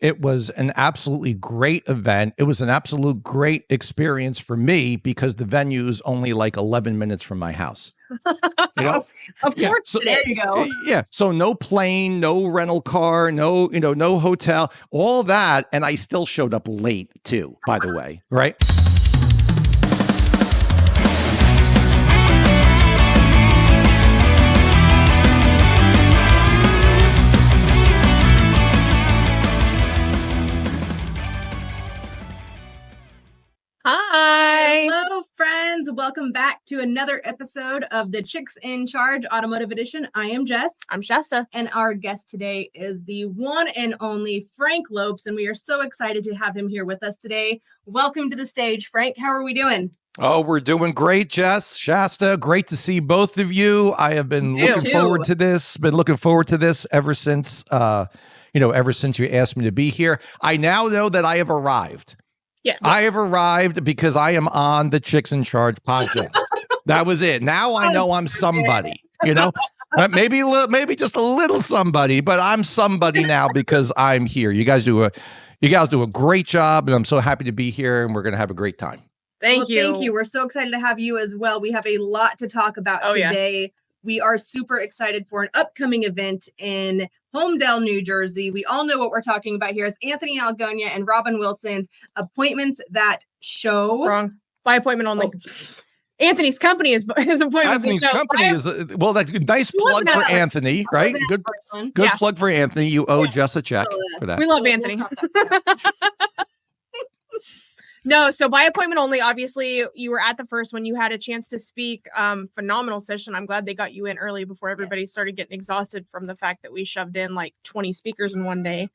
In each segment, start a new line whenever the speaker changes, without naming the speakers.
It was an absolutely great event. It was an absolute great experience for me because the venue is only like 11 minutes from my house. You know,
of course.
So,
there you go.
Yeah. So no plane, no rental car, no hotel, all that. And I still showed up late too, by the way. Right.
Hi.
Hello, friends. Welcome back to another episode of the Chicks in Charge Automotive Edition. I am Jess.
I'm Shasta.
And our guest today is the one and only Frank Lopes. And we are so excited to have him here with us today. Welcome to the stage, Frank. How are we doing?
Oh, we're doing great, Jess, Shasta. Great to see both of you. I have been looking forward to this. Been looking forward to this ever since, ever since you asked me to be here. I now know that I have arrived.
Yes.
I have arrived because I am on the Chicks in Charge podcast. That was it. Now I know I'm somebody, maybe just a little somebody, but I'm somebody now because I'm here. You guys do a great job, and I'm so happy to be here, and we're going to have a great time.
Thank you. We're so excited to have you as well. We have a lot to talk about today. Yes. We are super excited for an upcoming event in Homedale, New Jersey. We all know what we're talking about here. It's Anthony Algonia and Robin Wilson's Appointments That Show.
Wrong. By appointment only. Oh. Anthony's company is appointments.
Anthony's company is nice plug for Anthony, right? Good plug for Anthony. You owe Jess a check for that.
We love Anthony. No, so by appointment only, obviously you were at the first one. You had a chance to speak. Phenomenal session. I'm glad they got you in early before everybody started getting exhausted from the fact that we shoved in like 20 speakers in one day.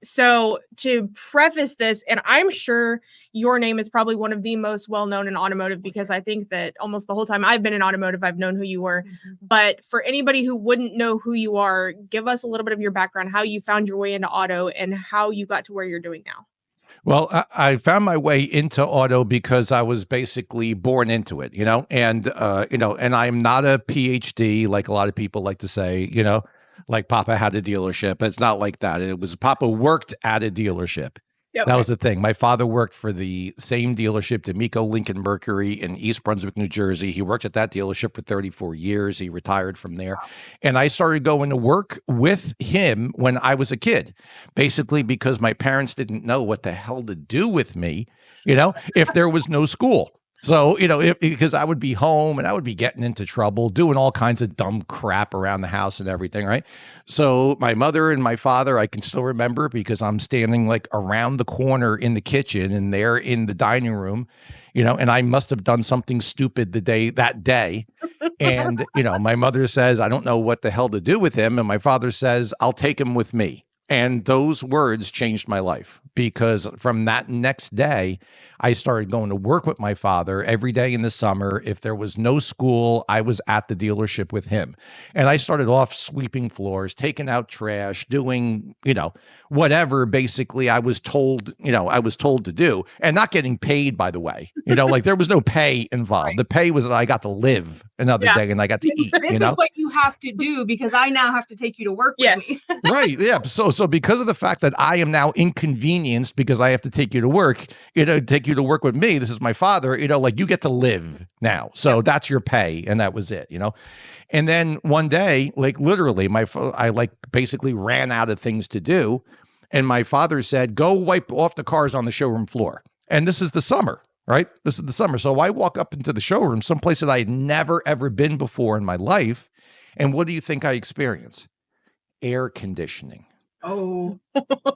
So to preface this, and I'm sure your name is probably one of the most well-known in automotive because I think that almost the whole time I've been in automotive, I've known who you were. Mm-hmm. But for anybody who wouldn't know who you are, give us a little bit of your background, how you found your way into auto and how you got to where you're doing now.
Well, I found my way into auto because I was basically born into it, and I'm not a PhD like a lot of people like to say, like Papa had a dealership. It's not like that. It was Papa worked at a dealership. Yep. That was the thing. My father worked for the same dealership, D'Amico Lincoln Mercury in East Brunswick, New Jersey. He worked at that dealership for 34 years. He retired from there. And I started going to work with him when I was a kid, basically because my parents didn't know what the hell to do with me, if there was no school. So, because I would be home and I would be getting into trouble, doing all kinds of dumb crap around the house and everything, right? So my mother and my father, I can still remember because I'm standing like around the corner in the kitchen and they're in the dining room, and I must have done something stupid that day. And, my mother says, I don't know what the hell to do with him. And my father says, I'll take him with me. And those words changed my life because from that next day, I started going to work with my father every day in the summer. If there was no school, I was at the dealership with him. And I started off sweeping floors, taking out trash, doing, whatever basically I was told to do and not getting paid, by the way. Like there was no pay involved. Right. The pay was that I got to live another day and I got to eat.
This is what you have to do because I now have to take you to work with me.
Right. Yeah. So because of the fact that I am now inconvenienced because I have to take you to work, take you to work with me. This is my father, like you get to live now. So that's your pay. And that was it, And then one day, like literally I basically ran out of things to do. And my father said, go wipe off the cars on the showroom floor. And this is the summer, right? This is the summer. So I walk up into the showroom, someplace that I had never, ever been before in my life. And what do you think I experience? Air conditioning.
Oh,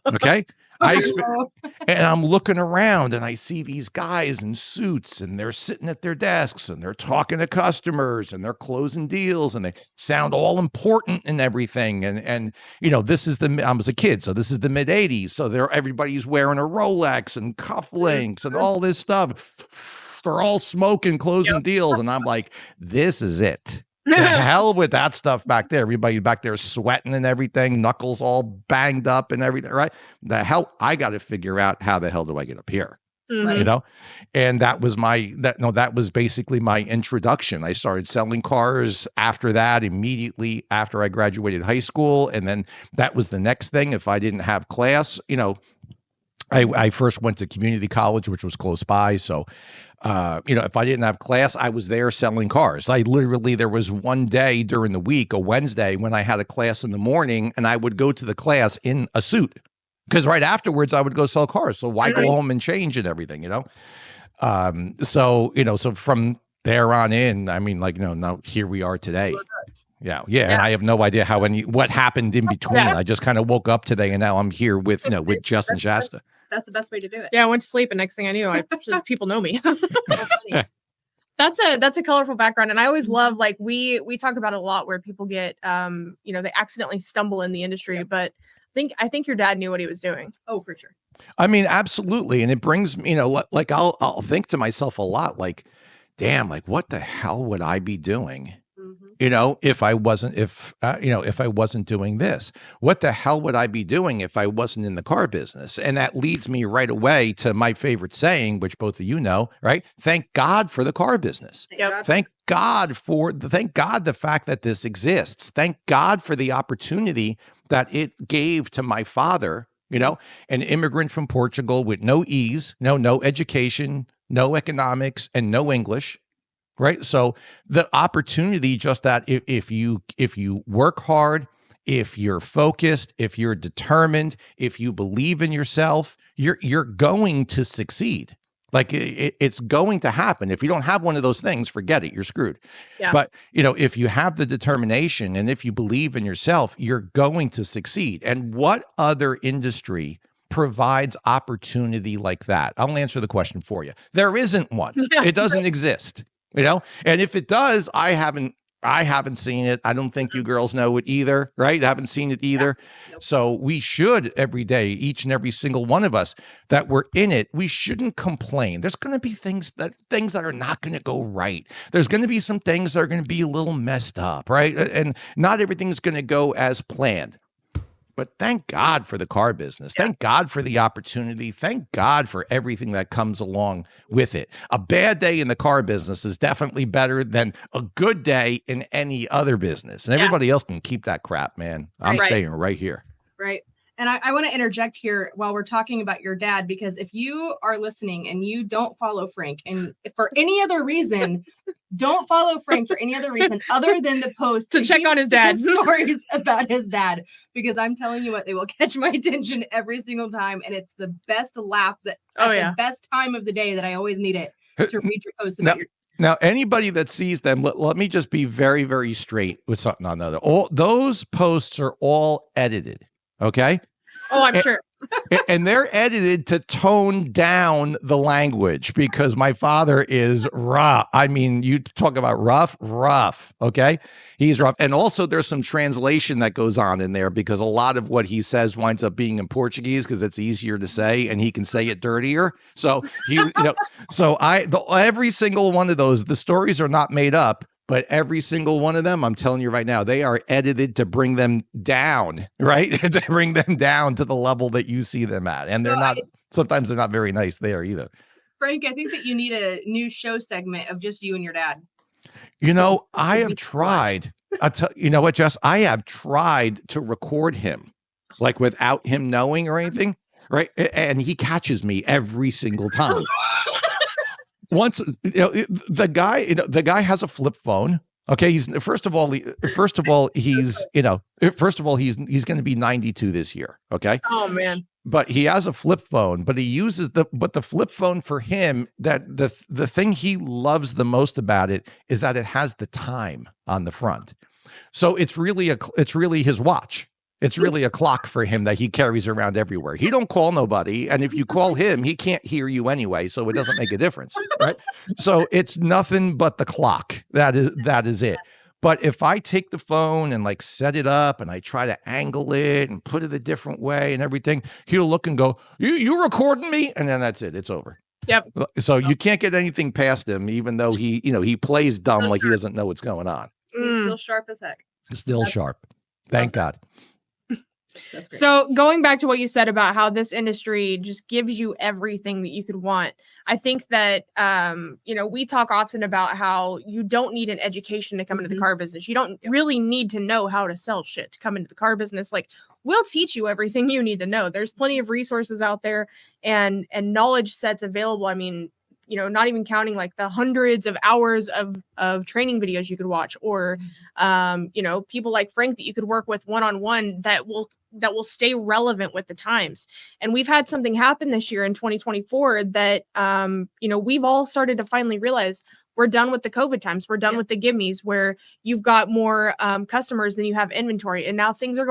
okay. And I'm looking around and I see these guys in suits and they're sitting at their desks and they're talking to customers and they're closing deals and they sound all important and everything. And this is I was a kid, so this is the mid 80s. So everybody's wearing a Rolex and cufflinks and all this stuff. They're all smoking, closing deals. And I'm like, this is it. The hell with that stuff back there. Everybody back there sweating and everything, knuckles all banged up and everything, right? The hell, I got to figure out how the hell do I get up here? you know, and that was that was basically my introduction. I started selling cars after that, immediately after I graduated high school. And then that was the next thing. If I didn't have class, you know, I first went to community college, which was close by. So, you know, if I didn't have class, I was there selling cars. There was one day during the week, a Wednesday, when I had a class in the morning, and I would go to the class in a suit, because right afterwards I would go sell cars. So why go home and change and everything, you know? So, you know, so from there on in, I mean, like, you know, now here we are today. Yeah. And I have no idea what happened in between. I just kind of woke up today, and now I'm here with, you know, with Jess and Shasta.
That's the best way to do it.
Yeah, I went to sleep, and next thing I knew, people know me. That's a colorful background, and I always love, like, we talk about it a lot, where people get you know, they accidentally stumble in the industry, but I think your dad knew what he was doing. Oh, for sure.
I mean, absolutely, and it brings, you know, like I'll think to myself a lot, like, damn, like, what the hell would I be doing? You know, if I wasn't doing this? What the hell would I be doing if I wasn't in the car business? And that leads me right away to my favorite saying, which both of you know, right? Thank God for the car business. Thank God the fact that this exists. Thank God for the opportunity that it gave to my father, you know, an immigrant from Portugal with no ease, no education, no economics, and no English. Right. So the opportunity, just that if you work hard, if you're focused, if you're determined, if you believe in yourself, you're going to succeed. Like it's going to happen. If you don't have one of those things, forget it. You're screwed. Yeah. But, you know, if you have the determination and if you believe in yourself, you're going to succeed. And what other industry provides opportunity like that? I'll answer the question for you. There isn't one. It doesn't exist. You know, and if it does, I haven't seen it. I don't think you girls know it either, right? I haven't seen it either. Yeah. Nope. So we should every day, each and every single one of us that we're in it, we shouldn't complain. There's going to be things that are not going to go right. There's going to be some things that are going to be a little messed up, right? And not everything's going to go as planned. But thank God for the car business. Thank God for the opportunity. Thank God for everything that comes along with it. A bad day in the car business is definitely better than a good day in any other business. And everybody else can keep that crap, man. I'm staying right here.
Right. And I want to interject here while we're talking about your dad, because if you are listening and you don't follow Frank, and for any other reason, don't follow Frank for any other reason other than the post
to check on his dad,
stories about his dad, because I'm telling you what, they will catch my attention every single time. And it's the best laugh the best time of the day that I always need it to read your posts about your.
Now, anybody that sees them, let me just be very, very straight with something on the other. All those posts are all edited. Okay.
Oh, I'm sure.
And they're edited to tone down the language, because my father is rough. I mean, you talk about rough. Okay. He's rough. And also there's some translation that goes on in there, because a lot of what he says winds up being in Portuguese, because it's easier to say and he can say it dirtier. So every single one of those, the stories are not made up. But every single one of them, I'm telling you right now, they are edited to bring them down, right? To bring them down to the level that you see them at. And sometimes they're not very nice there either.
Frank, I think that you need a new show segment of just you and your dad.
You know, I have tried. You know what, Jess? I have tried to record him, like without him knowing or anything, right? And he catches me every single time. Once, you know, the guy has a flip phone. Okay, he's first of all he's going to be 92 this year. Okay.
Oh man.
But he has a flip phone. But he uses the flip phone for him. That the thing he loves the most about it is that it has the time on the front. So it's really his watch. It's really a clock for him that he carries around everywhere. He don't call nobody. And if you call him, he can't hear you anyway. So it doesn't make a difference. Right. So it's nothing but the clock. That is it. But if I take the phone and like set it up and I try to angle it and put it a different way and everything, he'll look and go, you recording me? And then that's it. It's over.
Yep.
So you can't get anything past him, even though he plays dumb like he doesn't know what's going on.
He's still sharp as heck.
Still sharp. Thank God.
So going back to what you said about how this industry just gives you everything that you could want, I think that, we talk often about how you don't need an education to come into the car business. You don't really need to know how to sell shit to come into the car business. Like, we'll teach you everything you need to know. There's plenty of resources out there and knowledge sets available. I mean, not even counting like the hundreds of hours of training videos you could watch, or, people like Frank that you could work with one-on-one that will stay relevant with the times. And we've had something happen this year in 2024 that, we've all started to finally realize we're done with the COVID times. We're done with the gimmies where you've got more customers than you have inventory. And now things are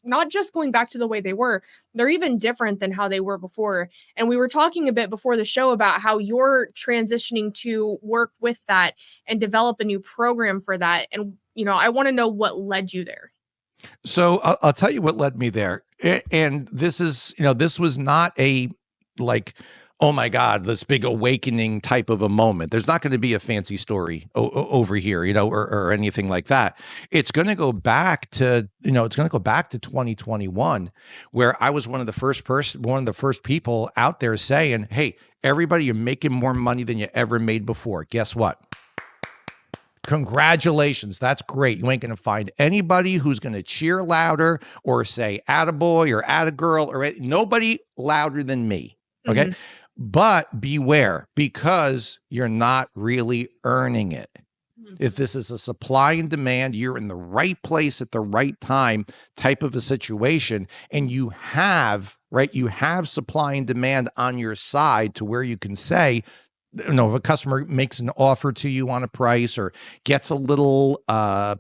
not just going back to the way they were, they're even different than how they were before. And we were talking a bit before the show about how you're transitioning to work with that and develop a new program for that. And, I want to know what led you there.
So I'll tell you what led me there. And this is, this was not a oh my God, this big awakening type of a moment. There's not going to be a fancy story over here, or anything like that. It's going to go back to, 2021, where I was one of the first people out there saying, hey, everybody, you're making more money than you ever made before. Guess what? Congratulations. That's great. You ain't going to find anybody who's going to cheer louder or say attaboy or attagirl or nobody louder than me. Okay. Mm-hmm. But beware, because you're not really earning it. If this is a supply and demand, you're in the right place at the right time type of a situation, and you have supply and demand on your side to where you can say, if a customer makes an offer to you on a price or gets a little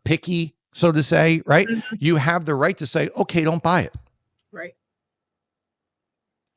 picky, so to say, right? Mm-hmm. You have the right to say, okay, don't buy it.
Right.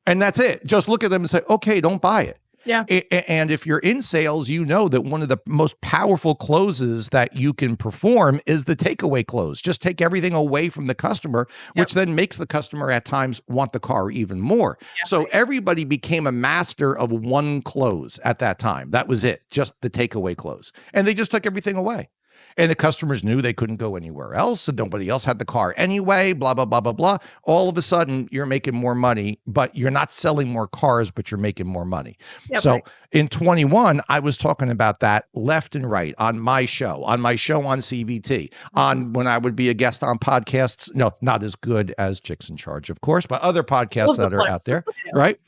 And that's it. Just look at them and say, okay, don't buy it.
Yeah.
And if you're in sales, that one of the most powerful closes that you can perform is the takeaway close. Just take everything away from the customer, which then makes the customer at times want the car even more. Yeah, so everybody became a master of one close at that time. That was it, just the takeaway close. And they just took everything away. And the customers knew they couldn't go anywhere else, and nobody else had the car anyway, blah, blah, blah, blah, blah. All of a sudden, you're making more money, but you're not selling more cars, but you're making more money. Yep, so in 21, I was talking about that left and right on my show on CBT, on when I would be a guest on podcasts. No, not as good as Chicks in Charge, of course, but other podcasts that are out there, right?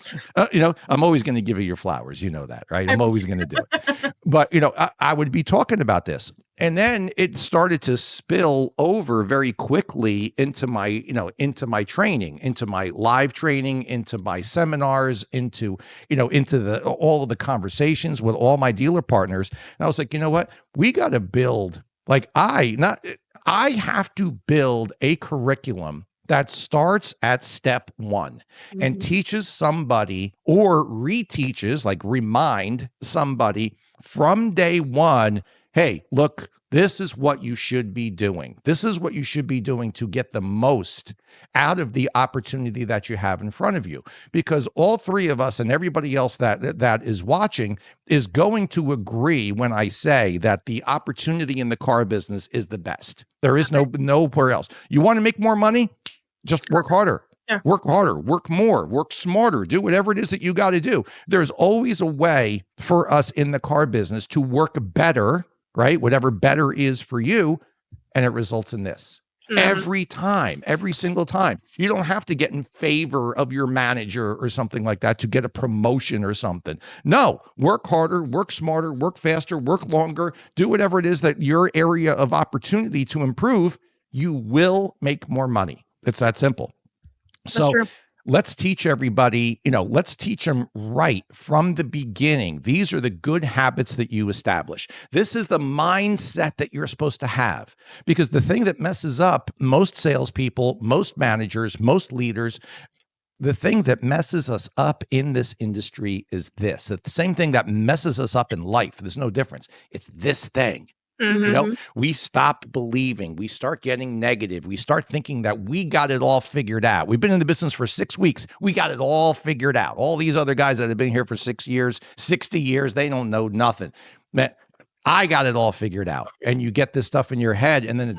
I'm always going to give you your flowers. You know that, right? I'm always going to do it. But, I would be talking about this. And then it started to spill over very quickly into my training, into my live training, into my seminars, into all of the conversations with all my dealer partners. And I was like, you know what? We got to build, I have to build a curriculum that starts at step one and teaches somebody or reteaches, remind somebody from day one, hey, look, this is what you should be doing. This is what you should be doing to get the most out of the opportunity that you have in front of you. Because all three of us and everybody else that is watching is going to agree when I say that the opportunity in the car business is the best. There is nowhere else. You want to make more money? Just work harder. Yeah. Work harder, work more, work smarter, do whatever it is that you got to do. There's always a way for us in the car business to work better, right? Whatever better is for you. And it results in this every time, every single time. You don't have to get in favor of your manager or something like that to get a promotion or something. No, work harder, work smarter, work faster, work longer, do whatever it is that your area of opportunity to improve, you will make more money. It's that simple. So let's teach everybody, let's teach them right from the beginning. These are the good habits that you establish. This is the mindset that you're supposed to have, because the thing that messes up most salespeople, most managers, most leaders, the thing that messes us up in this industry is this. It's the same thing that messes us up in life. There's no difference. It's this thing. We stop believing, we start getting negative. We start thinking that we got it all figured out. We've been in the business for 6 weeks. We got it all figured out. All these other guys that have been here for 6 years, 60 years, they don't know nothing. Man, I got it all figured out. And you get this stuff in your head. And then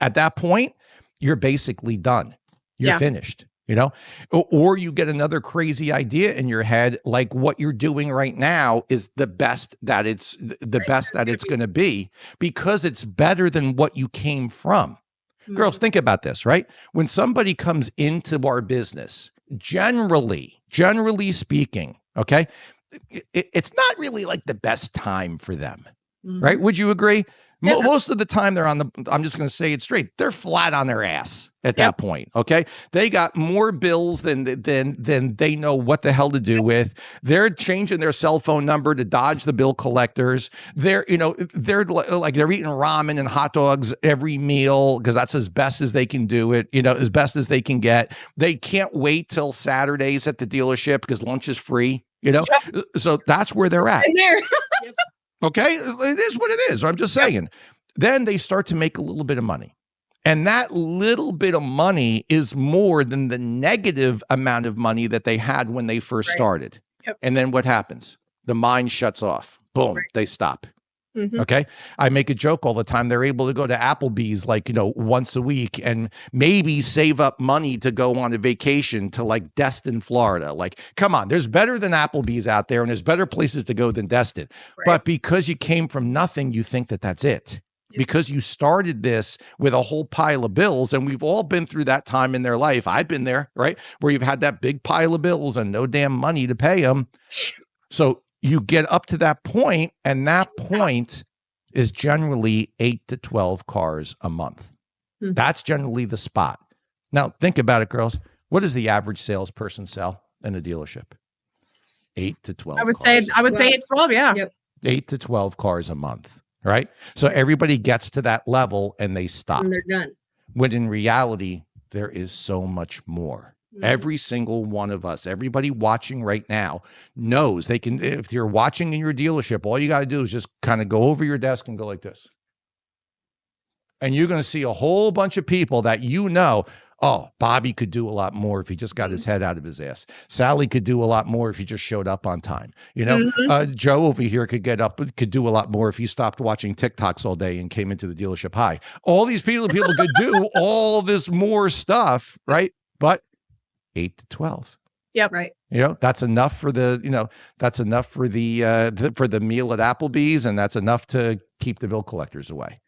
at that point, you're basically done. You're finished, you know, or you get another crazy idea in your head, like what you're doing right now is the best that it's going to be because it's better than what you came from. Girls, think about this, right? When somebody comes into our business, generally speaking, okay, it's not really like the best time for them, right? Would you agree? Yeah. Most of the time they're I'm just going to say it straight. They're flat on their ass at that point. Okay. They got more bills than they know what the hell to do with. They're changing their cell phone number to dodge the bill collectors. They're eating ramen and hot dogs every meal because that's as best as they can do it, as best as they can get. They can't wait till Saturdays at the dealership because lunch is free, So that's where they're at. Okay, it is what it is. I'm just saying. Then they start to make a little bit of money. And that little bit of money is more than the negative amount of money that they had when they first started. And then what happens? The mind shuts off. Boom, they stop. Okay. I make a joke all the time. They're able to go to Applebee's once a week and maybe save up money to go on a vacation to like Destin, Florida. Like, come on, there's better than Applebee's out there and there's better places to go than Destin. But because you came from nothing, you think that that's it. Because you started this with a whole pile of bills, and we've all been through that time in their life. I've been there, right? Where you've had that big pile of bills and no damn money to pay them. So you get up to that point, and that point is generally 8 to 12 cars a month. That's generally the spot. Now, think about it, girls. What does the average salesperson sell in a dealership? 8 to 12
I would
cars.
say it's 12, yeah.
8 to 12 cars a month, right? So everybody gets to that level, and they stop.
And they're done.
When in reality, there is so much more. Every single one of us, everybody watching right now knows they can, if you're watching in your dealership, all you got to do is just kind of go over your desk and go like this. And you're going to see a whole bunch of people that oh, Bobby could do a lot more if he just got his head out of his ass. Sally could do a lot more if he just showed up on time. Joe over here could do a lot more if he stopped watching TikToks all day and came into the dealership high. All these people could do all this more stuff, right? But 8 to 12.
Yep. Right.
That's enough for the meal at Applebee's, and that's enough to keep the bill collectors away.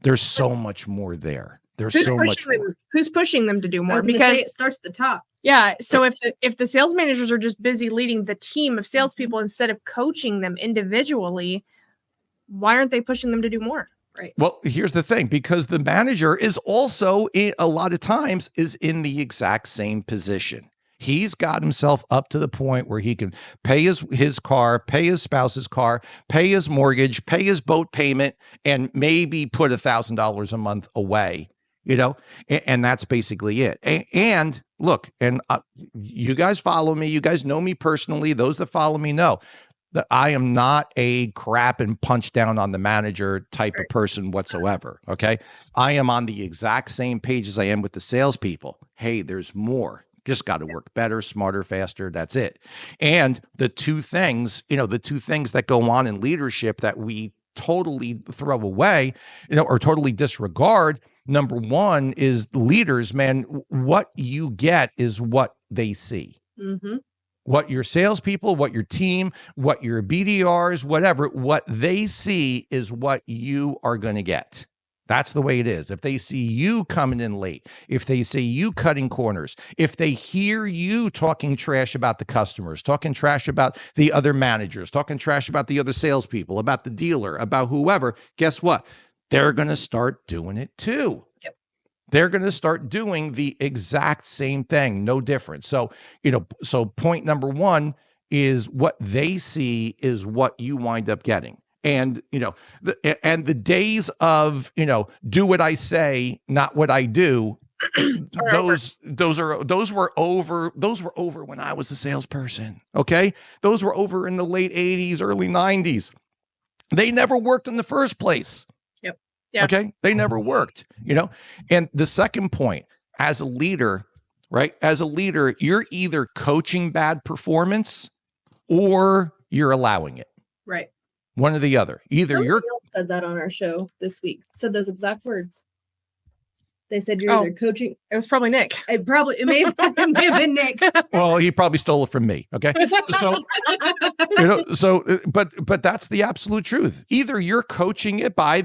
There's so much more there. There's so much more.
Who's pushing them to do more?
Because it starts at the top.
Yeah. So if the sales managers are just busy leading the team of salespeople instead of coaching them individually, why aren't they pushing them to do more? Right.
Well, here's the thing, because the manager is also a lot of times is in the exact same position. He's got himself up to the point where he can pay his car, pay his spouse's car, pay his mortgage, pay his boat payment, and maybe put $1,000 a month away, and that's basically it. And look, and you guys follow me. You guys know me personally. Those that follow me know that I am not a crap and punch down on the manager type of person whatsoever. Okay. I am on the exact same page as I am with the salespeople. Hey, there's more. Just got to work better, smarter, faster. That's it. And the two things that go on in leadership that we totally throw away, or totally disregard. Number one is leaders, man, what you get is what they see. What your salespeople, what your team, what your BDRs, whatever, what they see is what you are going to get. That's the way it is. If they see you coming in late, if they see you cutting corners, if they hear you talking trash about the customers, talking trash about the other managers, talking trash about the other salespeople, about the dealer, about whoever, guess what? They're going to start doing it too. They're going to start doing the exact same thing, no different. So, so point number one is what they see is what you wind up getting. And, and the days of, do what I say, not what I do, those were over when I was a salesperson. Okay. Those were over in the late 80s, early 90s. They never worked in the first place.
Yeah.
Okay. They never worked, And the second point, as a leader, right? As a leader, you're either coaching bad performance or you're allowing it.
Right.
One or the other. Either
Somebody else said that on our show this week. Said those exact words. They said you're either coaching.
It was probably Nick.
It may have been Nick.
Well, he probably stole it from me. Okay. So, but that's the absolute truth. Either you're coaching it by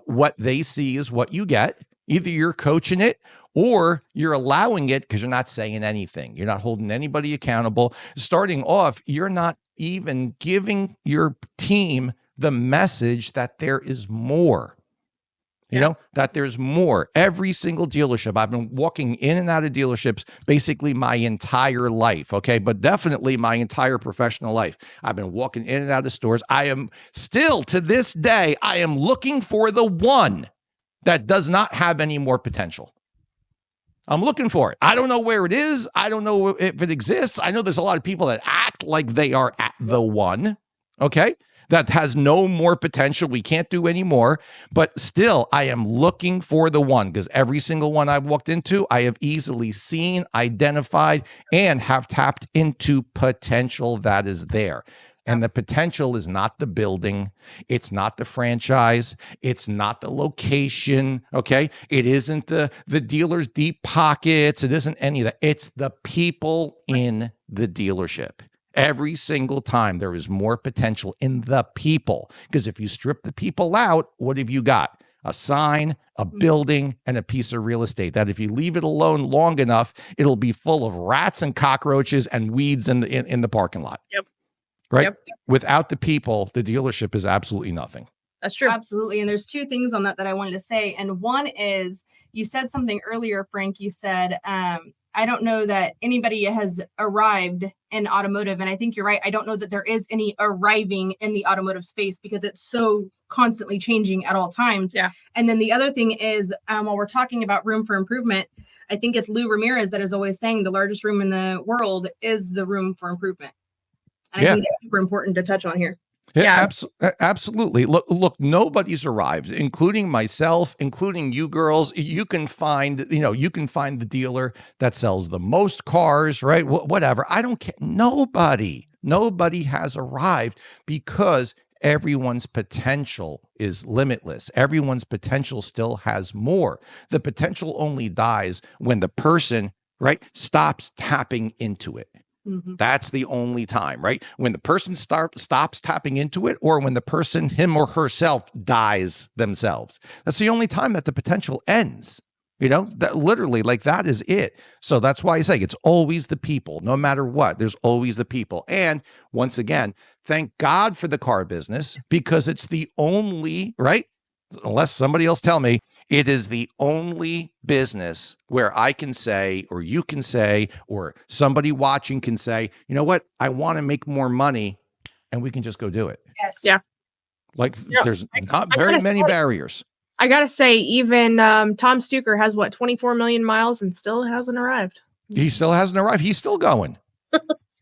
what they see is what you get. Either you're coaching it or you're allowing it because you're not saying anything. You're not holding anybody accountable. Starting off, you're not even giving your team the message that there is more. That there's more. Every single dealership, I've been walking in and out of dealerships basically my entire life, okay? But definitely my entire professional life. I've been walking in and out of stores. I am still, to this day, I am looking for the one that does not have any more potential. I'm looking for it. I don't know where it is. I don't know if it exists. I know there's a lot of people that act like they are at the one, okay? That has no more potential. We can't do any more. But still, I am looking for the one because every single one I've walked into, I have easily seen, identified, and have tapped into potential that is there. And the potential is not the building. It's not the franchise. It's not the location, okay? It isn't the dealer's deep pockets. It isn't any of that. It's the people in the dealership. Every single time there is more potential in the people. Because if you strip the people out, what have you got? A sign, a building, and a piece of real estate that if you leave it alone long enough, it'll be full of rats and cockroaches and weeds in the parking lot.
Yep.
Right?
Yep.
Without the people, the dealership is absolutely nothing.
That's true.
Absolutely. And there's two things on that I wanted to say. And one is, you said something earlier, Frank. You said, I don't know that anybody has arrived in automotive. And I think you're right. I don't know that there is any arriving in the automotive space because it's so constantly changing at all times.
Yeah.
And then the other thing is, while we're talking about room for improvement, I think it's Lou Ramirez that is always saying the largest room in the world is the room for improvement. And I think that's super important to touch on here.
Yeah, absolutely. Look, nobody's arrived, including myself, including you girls. You can find the dealer that sells the most cars, right? Whatever. I don't care. Nobody has arrived because everyone's potential is limitless. Everyone's potential still has more. The potential only dies when the person, right, stops tapping into it. Mm-hmm. That's the only time, right? When the person stops tapping into it, or when the person, him or herself, dies themselves. That's the only time that the potential ends. That literally, like, that is it. So that's why I say it's always the people. No matter what, there's always the people. And once again, thank God for the car business, because it's the only, right? Unless somebody else tell me, it is the only business where I can say, or you can say, or somebody watching can say, you know what? I want to make more money, and we can just go do it.
Yes.
Yeah.
Like, there's not very many barriers.
I gotta say, even Tom Stuker has 24 million miles and still hasn't arrived.
He still hasn't arrived. He's still going.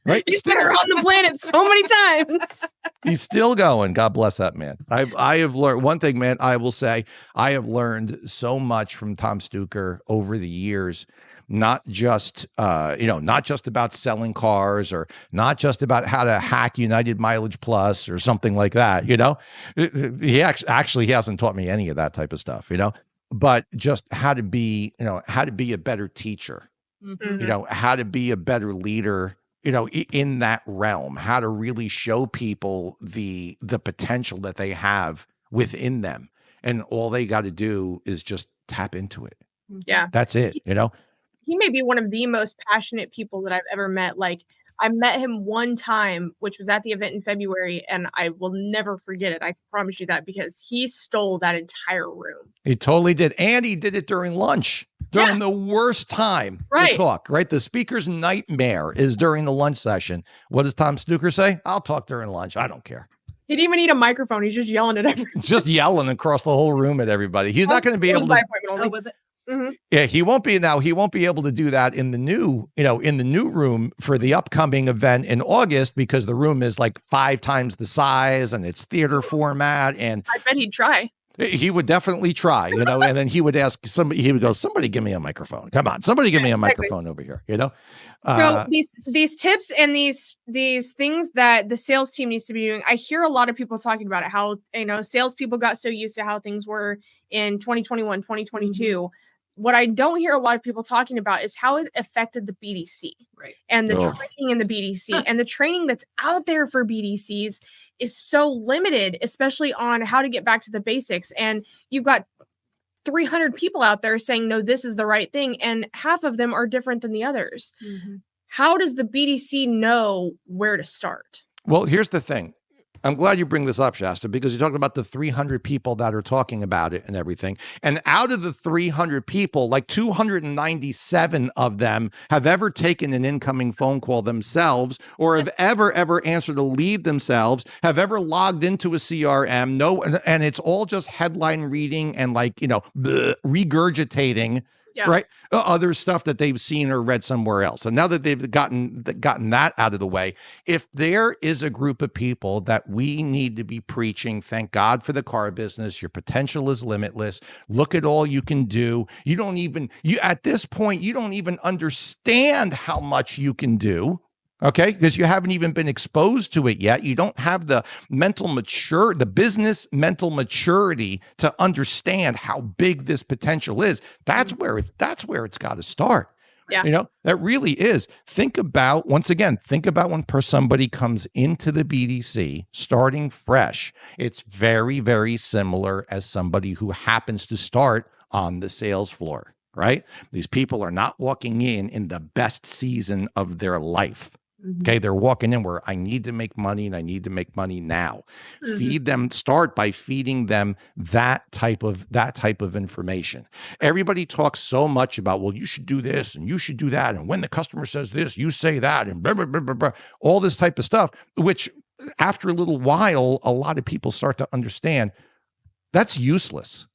Right?
He's been around the planet so many times.
He's still going. God bless that man. I have learned one thing, man. I will say I have learned so much from Tom Stuker over the years. Not just about selling cars, or not just about how to hack United Mileage Plus or something like that. He actually hasn't taught me any of that type of stuff. But just how to be a better teacher. Mm-hmm. How to be a better leader. In that realm, how to really show people the potential that they have within them. And all they got to do is just tap into it.
Yeah.
That's it,
He may be one of the most passionate people that I've ever met. Like, I met him one time, which was at the event in February, and I will never forget it. I promise you that, because he stole that entire room.
He totally did. And he did it during lunch. During the worst time to talk, right? The speaker's nightmare is during the lunch session. What does Tom Stuker say? I'll talk during lunch. I don't care.
He didn't even need a microphone. He's just yelling at everybody.
Just yelling across the whole room at everybody. He's not going to be able to.
Oh, was it?
Mm-hmm.
Yeah, he won't be able to do that in the new room for the upcoming event in August, because the room is like 5 times the size and it's theater format. And
I bet he'd try.
He would definitely try, and then he would ask somebody, he would go, somebody give me a microphone. Come on, somebody give me a microphone over here,
So these tips and these things that the sales team needs to be doing, I hear a lot of people talking about it, how, salespeople got so used to how things were in 2021, 2022. what I don't hear a lot of people talking about is how it affected the BDC,
right?
And the training in the BDC and the training that's out there for BDCs is so limited, especially on how to get back to the basics. And you've got 300 people out there saying, no, this is the right thing. And half of them are different than the others. Mm-hmm. How does the BDC know where to start?
Well, here's the thing. I'm glad you bring this up, Shasta, because you talked about the 300 people that are talking about it and everything. And out of the 300 people, like 297 of them have ever taken an incoming phone call themselves, or have ever answered a lead themselves, have ever logged into a CRM. No, and it's all just headline reading and regurgitating. Yeah. Right. Other stuff that they've seen or read somewhere else. And now that they've gotten that out of the way, if there is a group of people that we need to be preaching, thank God for the car business, your potential is limitless. Look at all you can do. At this point, you don't even understand how much you can do. Okay, because you haven't even been exposed to it yet. You don't have the business mental maturity to understand how big this potential is. That's where it's got to start. Yeah. That really is. Think about when somebody comes into the BDC starting fresh. It's very, very similar as somebody who happens to start on the sales floor, right? These people are not walking in the best season of their life. Okay, they're walking in where I need to make money and I need to make money now. Start by feeding them that type of information. Everybody talks so much about, well, you should do this and you should do that. And when the customer says this, you say that and blah, blah, blah, blah, blah, all this type of stuff, which after a little while, a lot of people start to understand that's useless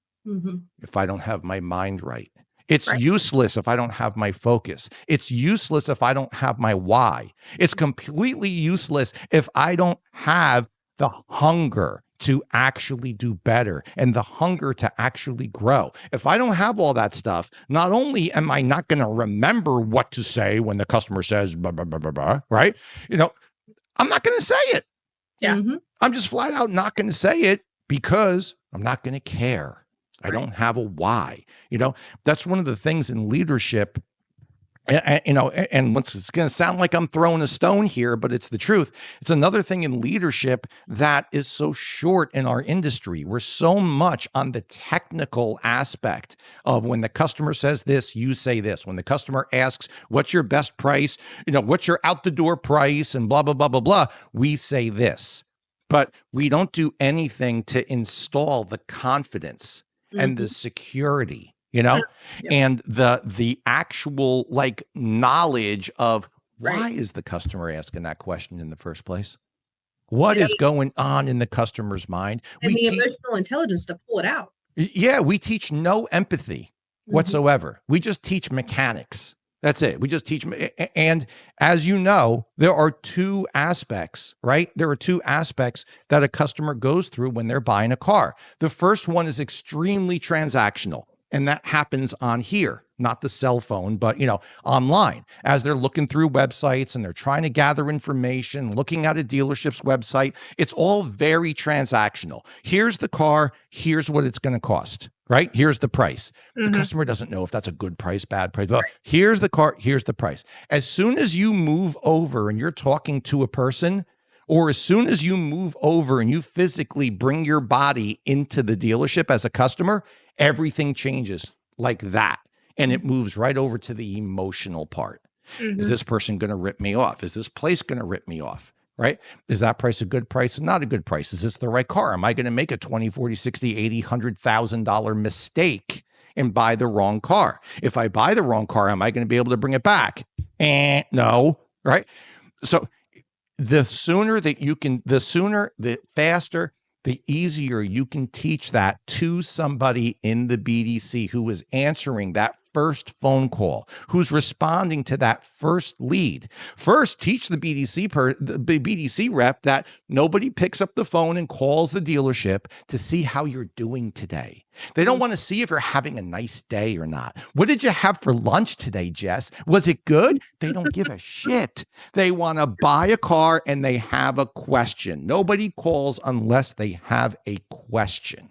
if I don't have my mind right. It's useless if I don't have my focus. It's useless if I don't have my why. It's completely useless if I don't have the hunger to actually do better and the hunger to actually grow. If I don't have all that stuff, not only am I not going to remember what to say when the customer says blah, blah, blah, blah, blah, right? I'm not going to say it.
Yeah.
I'm just flat out not going to say it because I'm not going to care. I don't have a why. That's one of the things in leadership. And once it's going to sound like I'm throwing a stone here, but it's the truth. It's another thing in leadership that is so short in our industry. We're so much on the technical aspect of when the customer says this, you say this. When the customer asks, what's your best price? What's your out the door price and blah, blah, blah, blah, blah. We say this, but we don't do anything to install the confidence and the security, and the actual knowledge of why is the customer asking that question in the first place? What is going on in the customer's mind?
And the emotional intelligence to pull it out.
Yeah, we teach no empathy whatsoever. We just teach mechanics. That's it. We just teach. And as you know, there are two aspects, right? There are two aspects that a customer goes through when they're buying a car. The first one is extremely transactional. And that happens on here, not the cell phone, but, online, as they're looking through websites and they're trying to gather information, looking at a dealership's website. It's all very transactional. Here's the car. Here's what it's going to cost. Right? Here's the price. The customer doesn't know if that's a good price, bad price. Well, here's the car. Here's the price. As soon as you move over and you're talking to a person, or as soon as you move over and you physically bring your body into the dealership as a customer, everything changes like that. And it moves right over to the emotional part. Is this person going to rip me off? Is this place going to rip me off? Right? Is that price a good price or not a good price? Is this the right car? Am I going to make a $20,000, $40,000, $60,000, $100,000 mistake and buy the wrong car? If I buy the wrong car, am I going to be able to bring it back? No, right? So the faster, the easier you can teach that to somebody in the BDC who is answering that first phone call, who's responding to that first lead. First, teach the BDC rep that nobody picks up the phone and calls the dealership to see how you're doing today. They don't want to see if you're having a nice day or not. What did you have for lunch today, Jess? Was it good? They don't give a shit. They want to buy a car and they have a question. Nobody calls unless they have a question.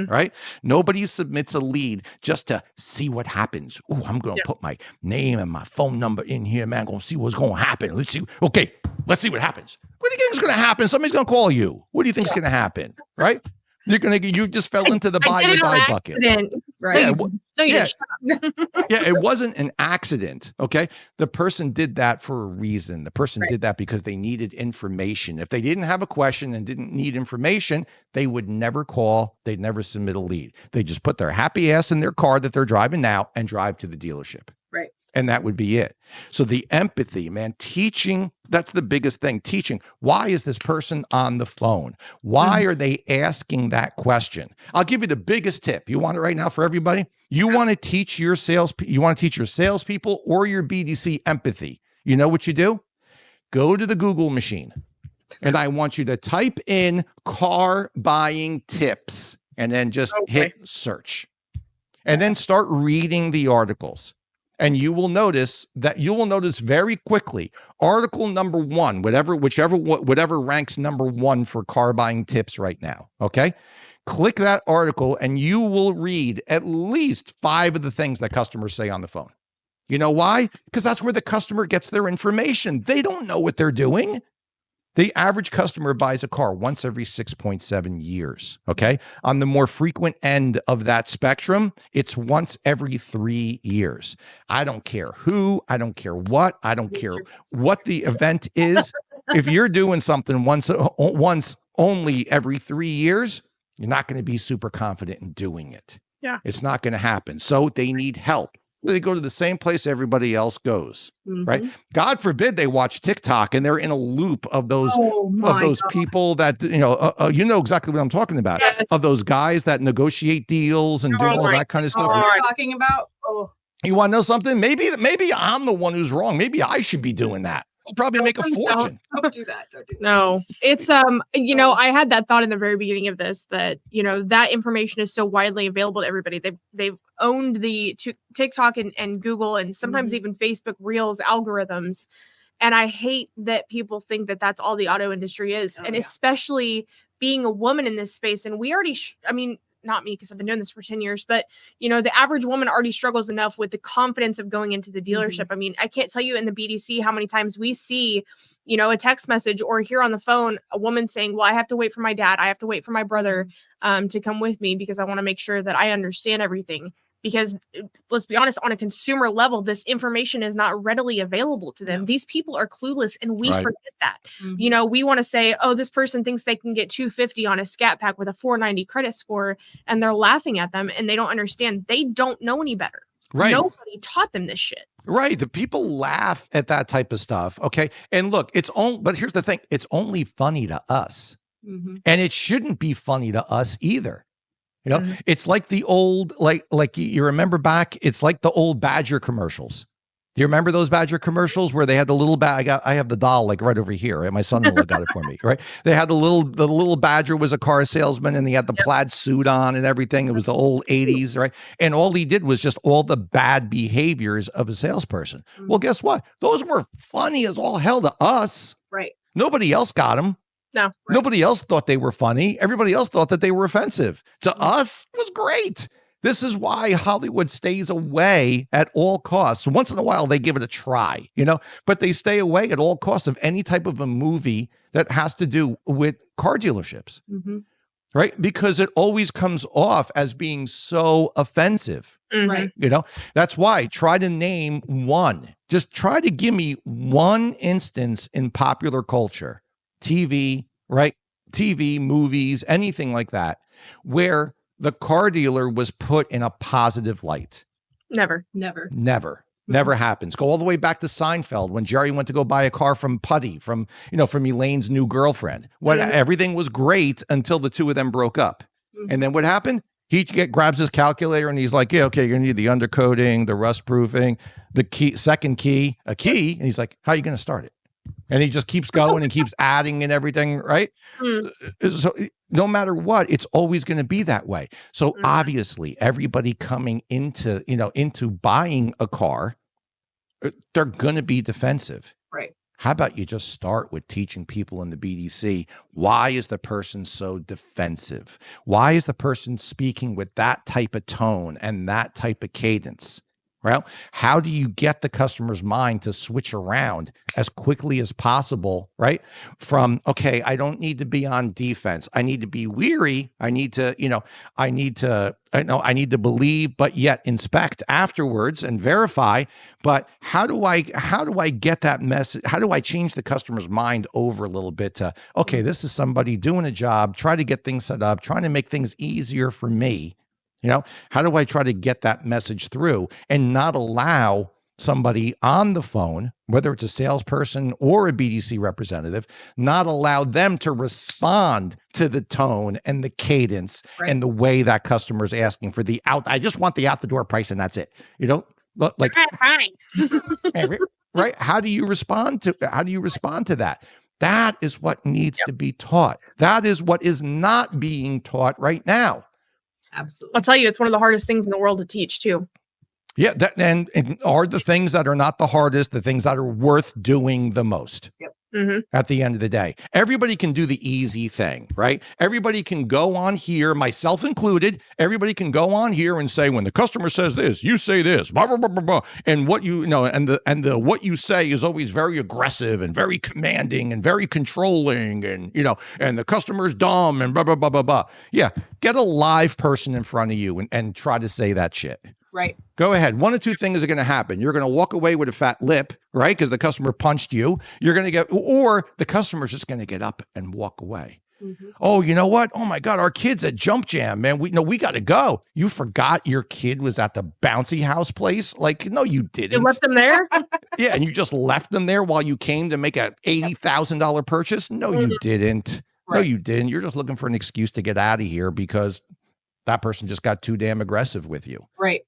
right? Nobody submits a lead just to see what happens. Oh, I'm going to put my name and my phone number in here, man. Going to see what's going to happen. Let's see. Okay, let's see what happens. What do you think is going to happen? Somebody's going to call you. What do you think is going to happen, right? You just fell into the buy or die bucket. Right. Yeah, it wasn't an accident. Okay. The person did that for a reason. The person did that because they needed information. If they didn't have a question and didn't need information, they would never call. They'd never submit a lead. They just put their happy ass in their car that they're driving now and drive to the dealership.
Right.
And that would be it. So the empathy, man, teaching, that's the biggest thing. Teaching. Why is this person on the phone? Why are they asking that question? I'll give you the biggest tip. You want it right now for everybody? You want to teach your salespeople or your BDC empathy. You know what you do? Go to the Google machine and I want you to type in car buying tips and then just hit search and then start reading the articles. And you will notice very quickly, article number one, whatever ranks number one for car buying tips right now. Okay. Click that article and you will read at least 5 of the things that customers say on the phone. You know why? Because that's where the customer gets their information. They don't know what they're doing. The average customer buys a car once every 6.7 years, okay? On the more frequent end of that spectrum, it's once every 3 years. I don't care who, I don't care what, I don't care what the event is. If you're doing something once only every 3 years, you're not going to be super confident in doing it.
Yeah.
It's not going to happen. So they need help. They go to the same place everybody else goes, right? God forbid they watch TikTok and they're in a loop of those people that, you know exactly what I'm talking about, of those guys that negotiate deals and do all that kind of stuff.
What you're talking about?
You want to know something? Maybe I'm the one who's wrong. Maybe I should be doing that. I'll probably make a fortune.
Don't do that. Don't do that.
No, it's, I had that thought in the very beginning of this, that, that information is so widely available to everybody. They've owned the TikTok and Google and sometimes even Facebook Reels algorithms. And I hate that people think that that's all the auto industry is. Especially being a woman in this space. And we already, not me, because I've been doing this for 10 years, but the average woman already struggles enough with the confidence of going into the dealership. I mean, I can't tell you in the BDC how many times we see, a text message or hear on the phone a woman saying, well, I have to wait for my dad. I have to wait for my brother to come with me because I want to make sure that I understand everything. Because let's be honest, on a consumer level, this information is not readily available to them. These people are clueless and we forget that. We want to say, oh, this person thinks they can get $250 on a Scat Pack with a 490 credit score, and they're laughing at them and they don't understand. They don't know any better.
Right.
Nobody taught them this shit.
Right. The people laugh at that type of stuff. Okay. And look, but here's the thing. It's only funny to us. And it shouldn't be funny to us either. It's like the old, like you remember back, it's like the old Badger commercials. Do you remember those Badger commercials where they had the little I have the doll like right over here. Right? My son-in-law got it for me, right? They had the little Badger was a car salesman and he had the plaid suit on and everything. It was the old 80s, right? And all he did was just all the bad behaviors of a salesperson. Well, guess what? Those were funny as all hell to us.
Right.
Nobody else got them.
No. Right.
Nobody else thought they were funny. Everybody else thought that they were offensive. To us, it was great. This is why Hollywood stays away at all costs. Once in a while, they give it a try, but they stay away at all costs of any type of a movie that has to do with car dealerships, right? Because it always comes off as being so offensive,
right?
That's why try to name one. Just try to give me one instance in popular culture. TV, right? TV, movies, anything like that, where the car dealer was put in a positive light.
Never
happens. Go all the way back to Seinfeld when Jerry went to go buy a car from Putty, from Elaine's new girlfriend. When everything was great until the two of them broke up. And then what happened? He grabs his calculator and he's like, yeah, okay, you're gonna need the undercoating, the rust proofing, the second key. And he's like, how are you gonna start it? And he just keeps going and keeps adding and everything, right? So no matter what, it's always going to be that way. So obviously, everybody coming into buying a car, they're going to be defensive.
Right.
How about you just start with teaching people in the BDC, why is the person so defensive? Why is the person speaking with that type of tone and that type of cadence? Well, how do you get the customer's mind to switch around as quickly as possible, right? From, okay, I don't need to be on defense. I need to be weary. I need to believe, but yet inspect afterwards and verify. But how do I get that message? How do I change the customer's mind over a little bit to, okay, this is somebody doing a job, try to get things set up, trying to make things easier for me. How do I try to get that message through and not allow somebody on the phone, whether it's a salesperson or a BDC representative, not allow them to respond to the tone and the cadence and the way that customer is asking for I just want the out the door price and that's it. Like, right? How do you respond to that? That is what needs to be taught. That is what is not being taught right now.
Absolutely.
I'll tell you, it's one of the hardest things in the world to teach too.
Yeah, that and are the things that are not the hardest, the things that are worth doing the most.
Yep.
Mm-hmm.
At the end of the day, everybody can do the easy thing, right? Everybody can go on here, myself included. Everybody can go on here and say, when the customer says this, you say this, blah, blah, blah, blah, blah. And what what you say is always very aggressive and very commanding and very controlling, and and the customer's dumb and blah, blah, blah, blah, blah. Yeah, get a live person in front of you and try to say that shit.
Right.
Go ahead. One of two things are going to happen. You're going to walk away with a fat lip, right? Because the customer punched you. You're going to or the customer's just going to get up and walk away. Mm-hmm. Oh, you know what? Oh my God, our kid's at Jump Jam, man. We got to go. You forgot your kid was at the bouncy house place? Like, no, you didn't.
You left them there?
Yeah, and you just left them there while you came to make a $80,000 purchase? No, you didn't. Right. No, you didn't. You're just looking for an excuse to get out of here because that person just got too damn aggressive with you.
Right.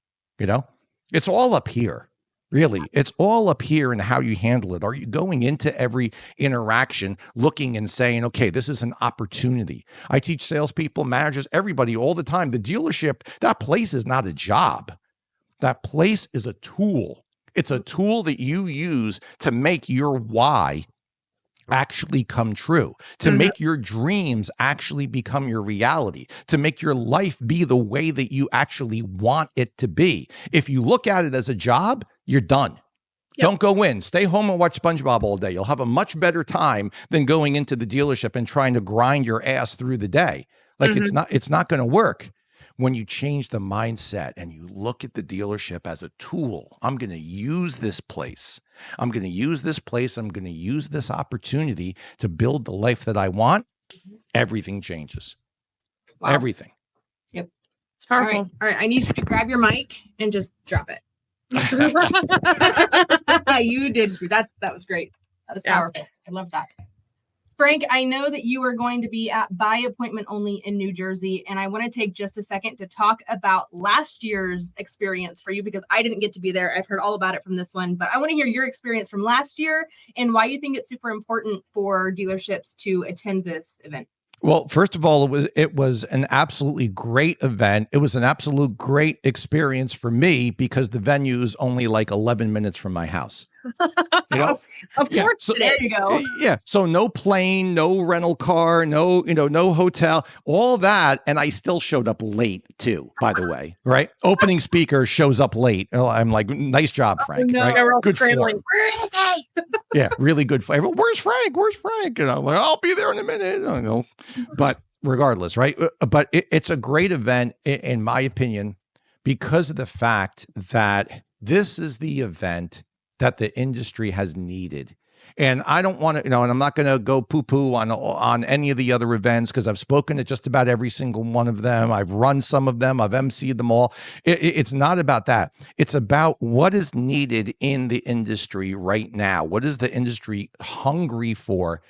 It's all up here. Really, it's all up here in how you handle it. Are you going into every interaction looking and saying, okay, this is an opportunity? I teach salespeople, managers, everybody all the time. The dealership, that place is not a job. That place is a tool. It's a tool that you use to make your why actually come true, to make your dreams actually become your reality, to make your life be the way that you actually want it to be. If you look at it as a job, you're done. Yep. Don't go in. Stay home and watch SpongeBob all day. You'll have a much better time than going into the dealership and trying to grind your ass through the day. Like it's not going to work. When you change the mindset and you look at the dealership as a tool, I'm going to use this place. I'm going to use this place. I'm going to use this opportunity to build the life that I want. Everything changes. Wow. Everything.
Yep.
It's powerful.
All right. I need you to grab your mic and just drop it. You did. That was great. That was powerful. I love that. Frank, I know that you are going to be at By Appointment Only in New Jersey, and I want to take just a second to talk about last year's experience for you because I didn't get to be there. I've heard all about it from this one, but I want to hear your experience from last year and why you think it's super important for dealerships to attend this event.
Well, first of all, it was an absolutely great event. It was an absolute great experience for me because the venue is only like 11 minutes from my house.
Of course, so, there you go.
Yeah. So no plane, no rental car, no hotel, all that. And I still showed up late too, by the way, right? Opening speaker shows up late. I'm like, nice job, Frank.
No,
right? Good form.
Where is he?
Yeah. Really good. Where's Frank? Where's Frank? I'm like, I'll be there in a minute. But regardless, right? But it's a great event in my opinion, because of the fact that this is the event that the industry has needed. And I don't want to, and I'm not going to go poo-poo on any of the other events because I've spoken at just about every single one of them. I've run some of them. I've emceed them all. It's not about that. It's about what is needed in the industry right now. What is the industry hungry for?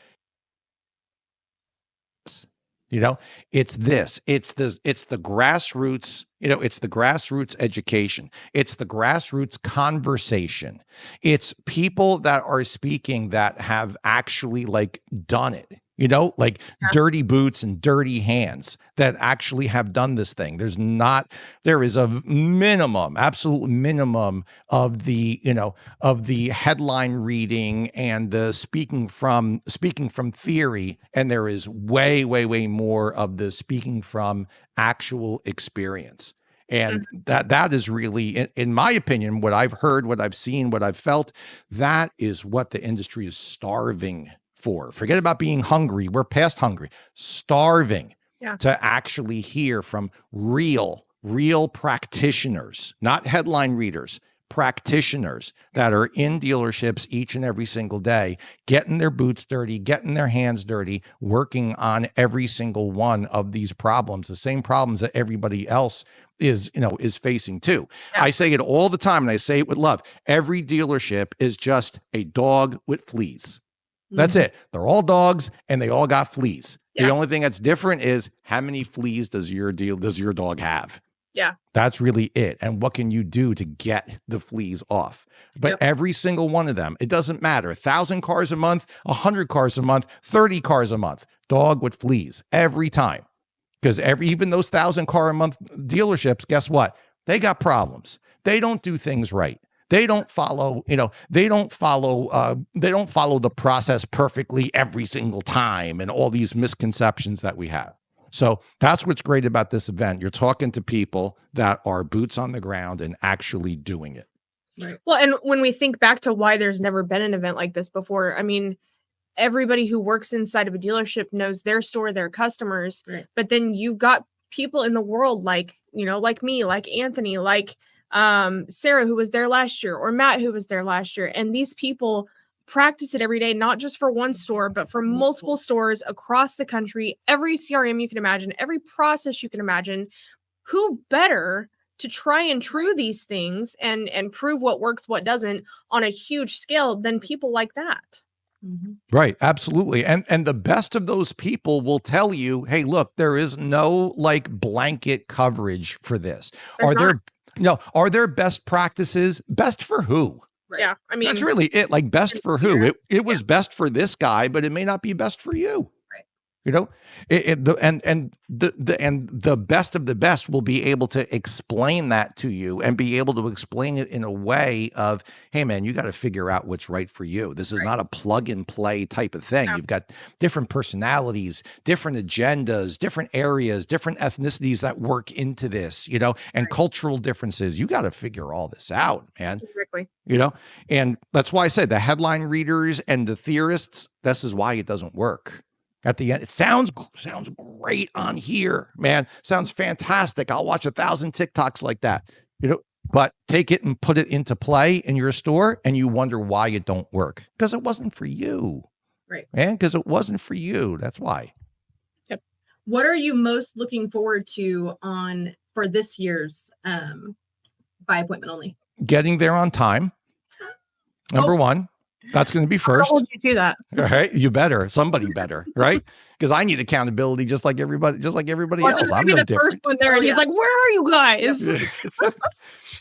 It's this. It's the grassroots. It's the grassroots education. It's the grassroots conversation. It's people that are speaking that have actually like done it. you know, like dirty boots and dirty hands that actually have done this thing. There is a minimum, absolute minimum of the, you know, of the headline reading and the speaking from theory. And there is way, way, way more of the speaking from actual experience. And that is really, in my opinion, what I've heard, what I've seen, what I've felt, that is what the industry is starving for. Forget about being hungry. We're past hungry. Starving to actually hear from real practitioners, not headline readers, practitioners that are in dealerships each and every single day, getting their boots dirty, getting their hands dirty, working on every single one of these problems, the same problems that everybody else is facing too. I say it all the time, and I say it with love. Every dealership is just a dog with fleas. That's it. They're all dogs and they all got fleas. The only thing that's different is how many fleas does your dog have? Yeah. That's really it. And what can you do to get the fleas off? But every single one of them, it doesn't matter. 1,000 cars a month, 100 cars a month, 30 cars a month, dog with fleas every time. Because even those 1,000 car a month dealerships, guess what? They got problems. They don't do things right. They don't follow, they don't follow the process perfectly every single time, and all these misconceptions that we have. So that's what's great about this event. You're talking to people that are boots on the ground and actually doing it.
Right. Well, and when we think back to why there's never been an event like this before, I mean, everybody who works inside of a dealership knows their store, their customers, but then you've got people in the world like me, like Anthony, like Sarah, who was there last year, or Matt, who was there last year. And these people practice it every day, not just for one store, but for multiple stores across the country, every CRM you can imagine, every process you can imagine. Who better to try and true these things and prove what works, what doesn't on a huge scale than people like that?
Right. Absolutely. And the best of those people will tell you, hey, look, there is no like blanket coverage for this. Are there best practices? Best for who?
Right. Yeah. I mean,
that's really it. Like best for who? It was best for this guy, but it may not be best for you. Right. The best of the best will be able to explain that to you and be able to explain it in a way of, hey man, you got to figure out what's right for you. This is not a plug and play type of thing. You've got different personalities, different agendas, different areas, different ethnicities that work into this, and cultural differences. You got to figure all this out, man.
Exactly.
And that's why I said the headline readers and the theorists, this is why it doesn't work. At the end, it sounds great on here, man. Sounds fantastic. I'll watch 1,000 TikToks like that, but take it and put it into play in your store and you wonder why it don't work. Because it wasn't for you. Right. Man, because it wasn't for you. That's why.
Yep. What are you most looking forward to for this year's by appointment only?
Getting there on time. Number one. That's going to be first.
How would you do that?
All right. You better. Somebody better. Right. Because I need accountability just like everybody else. I'm no different.
First one there and he's like, where are you guys?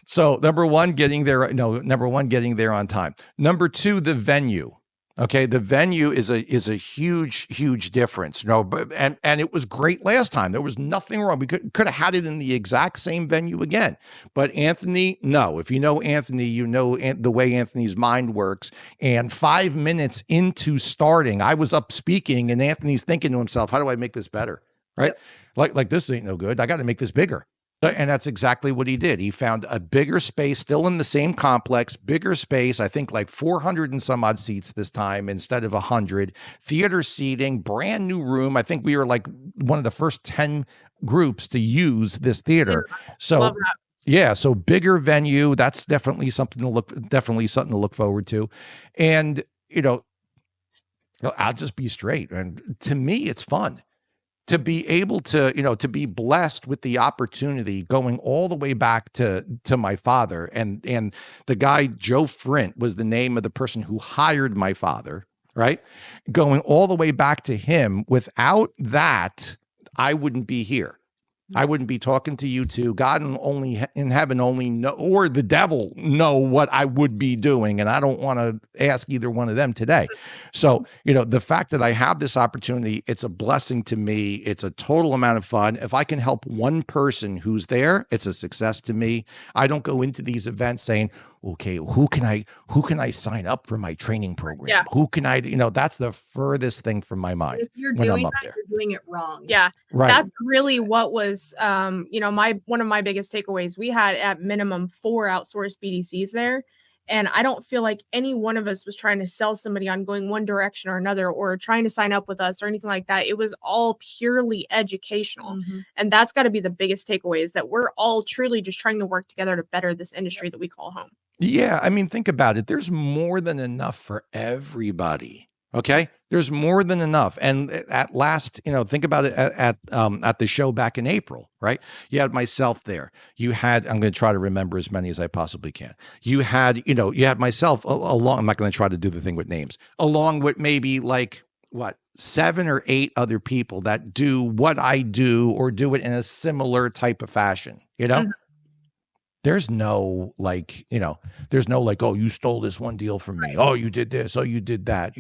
So number one, getting there on time. Number two, the venue. Okay. The venue is a huge, huge difference. And it was great last time. There was nothing wrong. We could have had it in the exact same venue again. But Anthony, no. If you know Anthony, you know the way Anthony's mind works. And 5 minutes into starting, I was up speaking and Anthony's thinking to himself, how do I make this better? Right? Yep. Like this ain't no good. I got to make this bigger. And that's exactly what he did. He found a bigger space, still in the same complex, bigger space, I think like 400 and some odd seats this time instead of 100, theater seating, brand new room. I think we were like one of the first 10 groups to use this theater. So yeah, so bigger venue, that's definitely something to look forward to. And, I'll just be straight. And to me, it's fun. To be able to, to be blessed with the opportunity going all the way back to my father. And the guy, Joe Frint, was the name of the person who hired my father, right? Going all the way back to him. Without that, I wouldn't be here. I wouldn't be talking to you two. God and only in heaven only know, or the devil know what I would be doing. And I don't want to ask either one of them today. So, the fact that I have this opportunity, it's a blessing to me. It's a total amount of fun. If I can help one person who's there, it's a success to me. I don't go into these events saying, okay, who can I sign up for my training program?
Yeah.
Who can I, that's the furthest thing from my mind.
If you're
when
doing
I'm up
that,
there.
you're doing it wrong.
Yeah.
Right.
That's really what was, one of my biggest takeaways. We had at minimum 4 outsourced BDCs there. And I don't feel like any one of us was trying to sell somebody on going one direction or another, or trying to sign up with us or anything like that. It was all purely educational.
Mm-hmm.
And that's got to be the biggest takeaway, is that we're all truly just trying to work together to better this industry that we call home.
Yeah. I mean, think about it. There's more than enough for everybody. Okay. There's more than enough. And at last, think about it at the show back in April, right? You had myself there. You had, I'm going to try to remember as many as I possibly can. You had myself along. I'm not going to try to do the thing with names, along with maybe 7 or 8 other people that do what I do or do it in a similar type of fashion,
Mm-hmm.
There's no oh, you stole this one deal from me. Oh, you did this. Oh, you did that.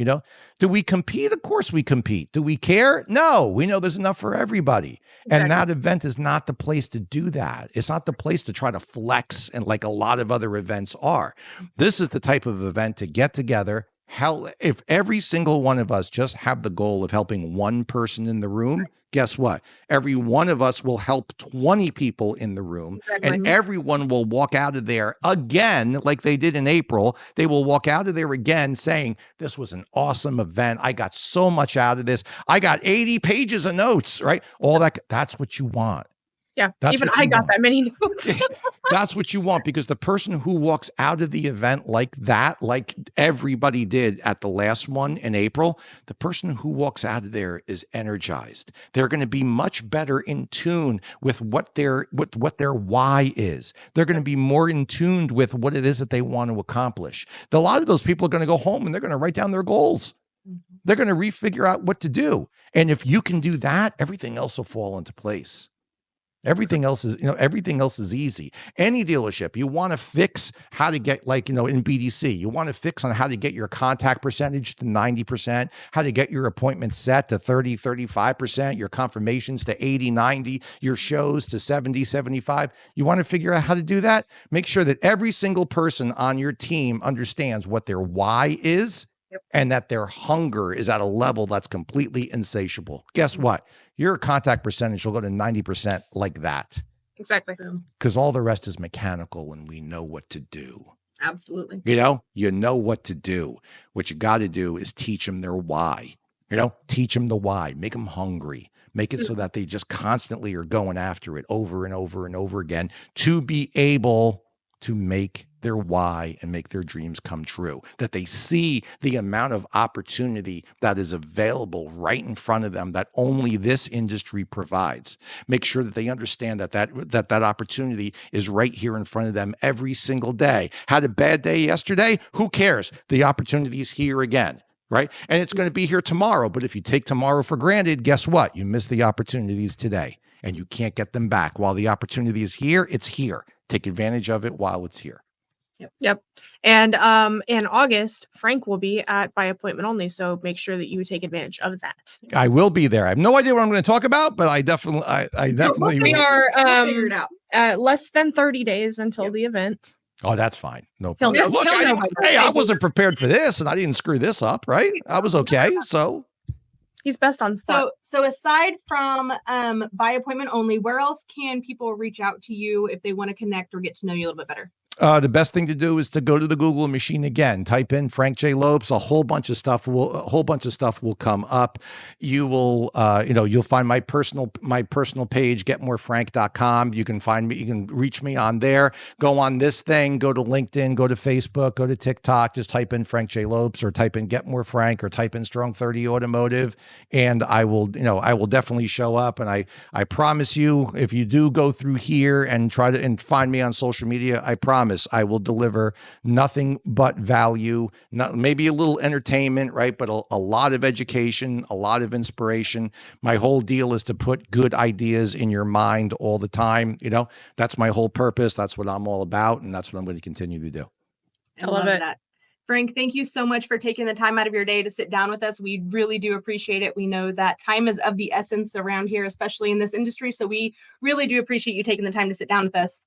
Do we compete? Of course we compete. Do we care? No, we know there's enough for everybody.
Exactly.
And that event is not the place to do that. It's not the place to try to flex, and like a lot of other events are. This is the type of event to get together. Hell, if every single one of us just have the goal of helping one person in the room, guess what? Every one of us will help 20 people in the room.
Exactly.
And everyone will walk out of there again, like they did in April. They will walk out of there again saying, this was an awesome event. I got so much out of this. I got 80 pages of notes, right? All that. That's what you want.
Yeah,
That's
even
what you
I got
want.
that many notes.
That's what you want, because the person who walks out of the event like that, like everybody did at the last one in April, the person who walks out of there is energized. They're going to be much better in tune with what their why is. They're going to be more in tune with what it is that they want to accomplish. A lot of those people are going to go home and they're going to write down their goals. They're going to refigure out what to do. And if you can do that, everything else will fall into place. Everything else is easy. Any dealership, you want to fix how to get, in BDC, you want to fix on how to get your contact percentage to 90%, how to get your appointments set to 30, 35%, your confirmations to 80, 90, your shows to 70, 75. You want to figure out how to do that? Make sure that every single person on your team understands what their why is.
Yep.
And that their hunger is at a level that's completely insatiable. Guess what? Your contact percentage will go to 90% like that.
Exactly.
Because all the rest is mechanical and we know what to do.
Absolutely.
You know what to do. What you got to do is teach them their why. Teach them the why. Make them hungry. Make it so that they just constantly are going after it over and over and over again to be able to make their why and make their dreams come true, that they see the amount of opportunity that is available right in front of them that only this industry provides. Make sure that they understand that opportunity is right here in front of them every single day. Had a bad day yesterday? Who cares? The opportunity is here again. Right? And it's going to be here tomorrow. But if you take tomorrow for granted, guess what? You miss the opportunities today and you can't get them back. While the opportunity is here, it's here. Take advantage of it while it's here.
Yep. And in August, Frank will be at by appointment only. So make sure that you take advantage of that.
I will be there. I have no idea what I'm going to talk about, but I definitely
We
will.
are
Figure it out.
Less than 30 days until the event.
Oh, that's fine. No
He'll
problem.
know.
Look,
He'll know by
I wasn't prepared for this and I didn't screw this up, right? I was okay. So
he's best on spot.
So aside from by appointment only, where else can people reach out to you if they want to connect or get to know you a little bit better?
The best thing to do is to go to the Google machine again, type in Frank J Lopes, a whole bunch of stuff will come up. You will, you'll find my personal page, getmorefrank.com. You can find me, you can reach me on there, go on this thing, go to LinkedIn, go to Facebook, go to TikTok, just type in Frank J Lopes or type in Get More Frank or type in Strong 30 Automotive. And I will definitely show up. And I promise you, if you do go through here and try to find me on social media, I promise promise I will deliver nothing but value, maybe a little entertainment, right? But a lot of education, a lot of inspiration. My whole deal is to put good ideas in your mind all the time. That's my whole purpose. That's what I'm all about. And that's what I'm going to continue to do.
I love that. Frank, thank you so much for taking the time out of your day to sit down with us. We really do appreciate it. We know that time is of the essence around here, especially in this industry. So we really do appreciate you taking the time to sit down with us.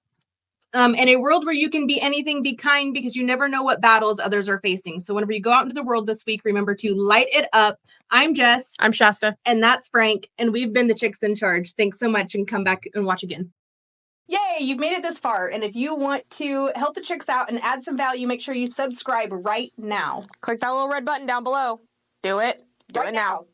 In a world where you can be anything, be kind, because you never know what battles others are facing. So whenever you go out into the world this week, remember to light it up. I'm Jess.
I'm Shasta.
And that's Frank. And we've been the Chicks in Charge. Thanks so much, and come back and watch again. Yay, you've made it this far. And if you want to help the chicks out and add some value, make sure you subscribe right now.
Click that little red button down below. Do it. Do it now.